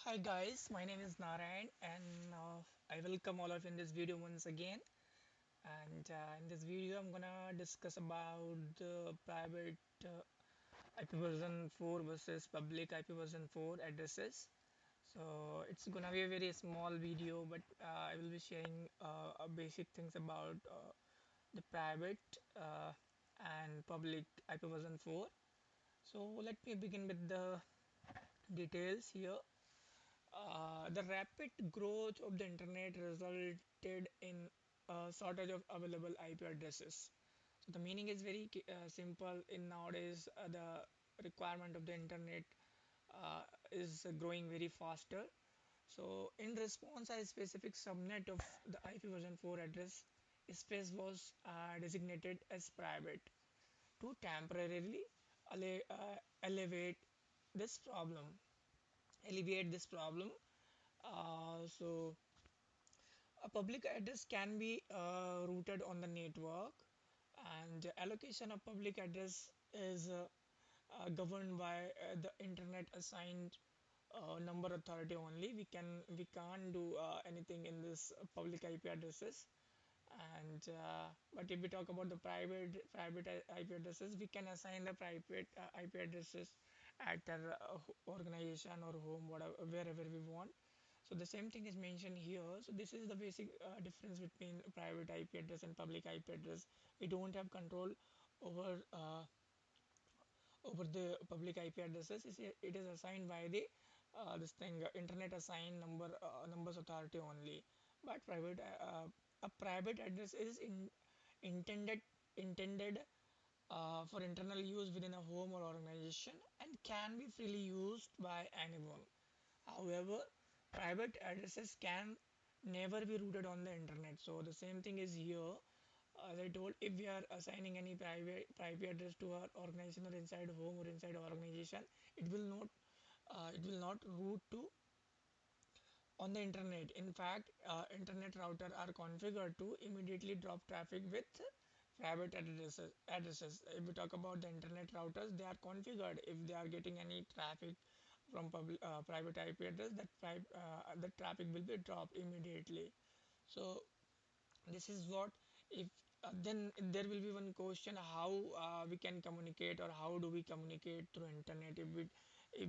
Hi guys, my name is Narayan and I welcome all of you in this video once again. And in this video, I'm gonna discuss about the private IP version 4 versus public IP version 4 addresses. So it's gonna be a very small video, but I will be sharing basic things about the private and public IP version 4. So let me begin with the details here. The rapid growth of the internet resulted in a shortage of available IP addresses. So the meaning is very simple. In nowadays, the requirement of the internet is growing very faster. So in response, a specific subnet of the IP version 4 address space was designated as private to temporarily elevate this problem, alleviate this problem. So a public address can be routed on the network, and allocation of public address is governed by the internet assigned number authority only. We can't do anything in this public IP addresses. And but if we talk about the private IP addresses, we can assign the private IP addresses at our organization or home, whatever, wherever we want. So the same thing is mentioned here. So this is the basic difference between private IP address and public IP address. We don't have control over over the public IP addresses. It is assigned by the this thing internet assigned numbers authority only. But a private address is intended intended for internal use within a home or organization and can be freely used by anyone. However, private addresses can never be routed on the internet. So the same thing is here. As I told, if we are assigning any private address to our organization or inside home or inside our organization, it will not route to on the internet. In fact, internet router are configured to immediately drop traffic with private addresses. If we talk about the internet routers, they are configured. If they are getting any traffic from private IP address, that traffic will be dropped immediately. So this is what if then there will be one question, how we can communicate, or how do we communicate through internet if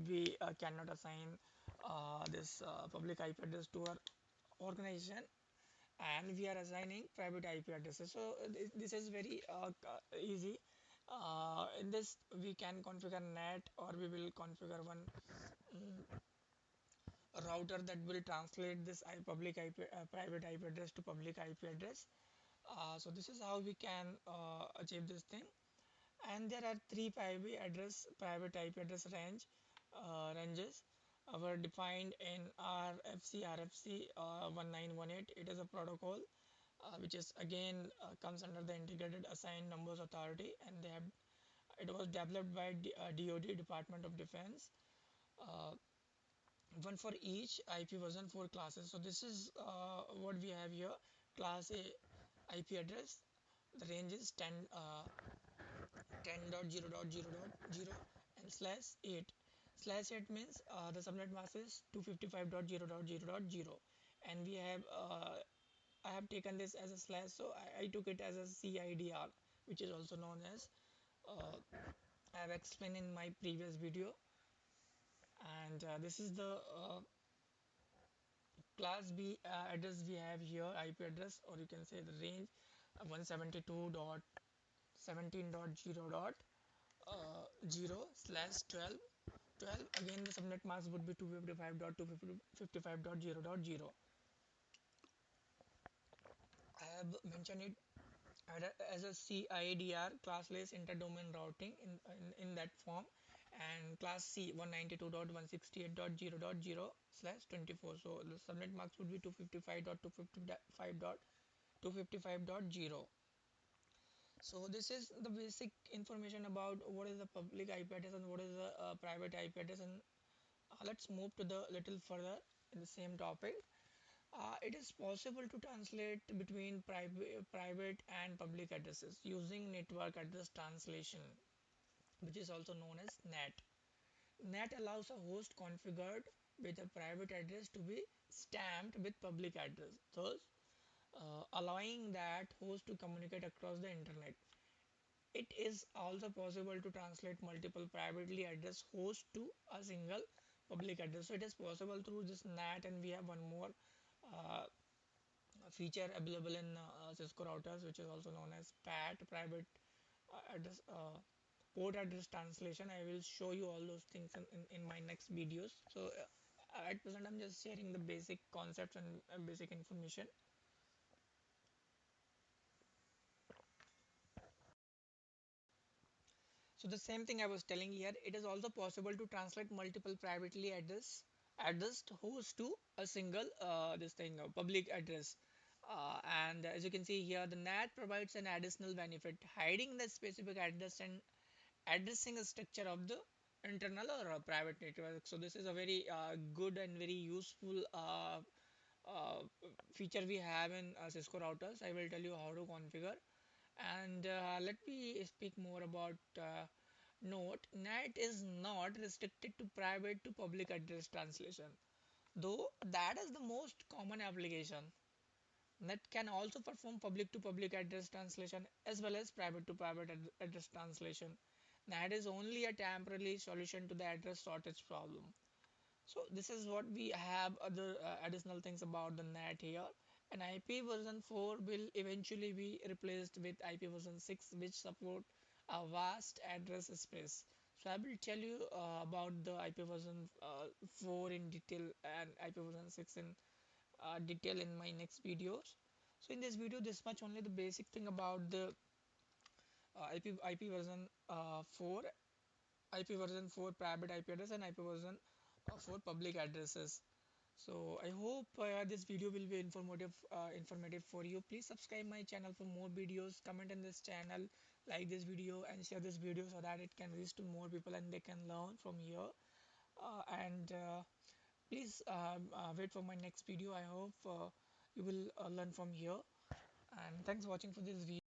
we cannot assign this public IP address to our organization, and we are assigning private IP addresses. So this is very easy. In this we can configure NAT, or we will configure one router that will translate this public IP private IP address to public IP address. So this is how we can achieve this thing. And there are three private IP address ranges were defined in RFC 1918. It is a protocol which is again comes under the Integrated Assigned Numbers Authority, and it was developed by DoD, Department of Defense. Uh, One for each IP version 4 classes. So this is what we have here. Class A IP address. The range is 10.0.0.0 and slash 8. Slash 8 means the subnet mask is 255.0.0.0, and I have taken this as a slash, so I took it as a CIDR, which is also known as I have explained in my previous video. And this is the class B address we have here, IP address, or you can say the range 172.17.0.0 slash 12. Again, the subnet mask would be 255.255.0.0. I have mentioned it as a CIDR, classless interdomain routing, in that form, and class C 192.168.0.0 slash 24. So the subnet mask would be 255.255.255.0. So this is the basic information about what is the public IP address and what is the private IP address. And let's move to the little further in the same topic. It is possible to translate between private and public addresses using network address translation, which is also known as NAT. NAT allows a host configured with a private address to be stamped with public address, thus allowing that host to communicate across the internet. It is also possible to translate multiple privately addressed hosts to a single public address. So it is possible through this NAT, and we have one more uh, feature available in Cisco routers, which is also known as PAT, private address port address translation. I will show you all those things in my next videos. So at present, I'm just sharing the basic concepts and basic information. So the same thing I was telling here, it is also possible to translate multiple privately addressed hosts to a single this thing public address. And as you can see here, the NAT provides an additional benefit, hiding the specific address and addressing a structure of the internal or a private network. So this is a very good and very useful uh, feature we have in Cisco routers. I will tell you how to configure. And let me speak more about note. NAT is not restricted to private to public address translation, though that is the most common application. NAT can also perform public to public address translation as well as private to private address translation. NAT is only a temporary solution to the address shortage problem. So this is what we have other additional things about the NAT here. And IP version 4 will eventually be replaced with IP version 6, which support a vast address space. So I will tell you about the IP version 4 in detail and IP version 6 in detail in my next videos. So in this video, this much only the basic thing about the IP version 4, IP version 4 private IP address, and IP version 4 public addresses. So I hope this video will be informative for you. Please subscribe my channel for more videos. Comment in this channel, like this video, and share this video so that it can reach to more people and they can learn from here. And please wait for my next video. I hope you will learn from here. And thanks for watching for this video.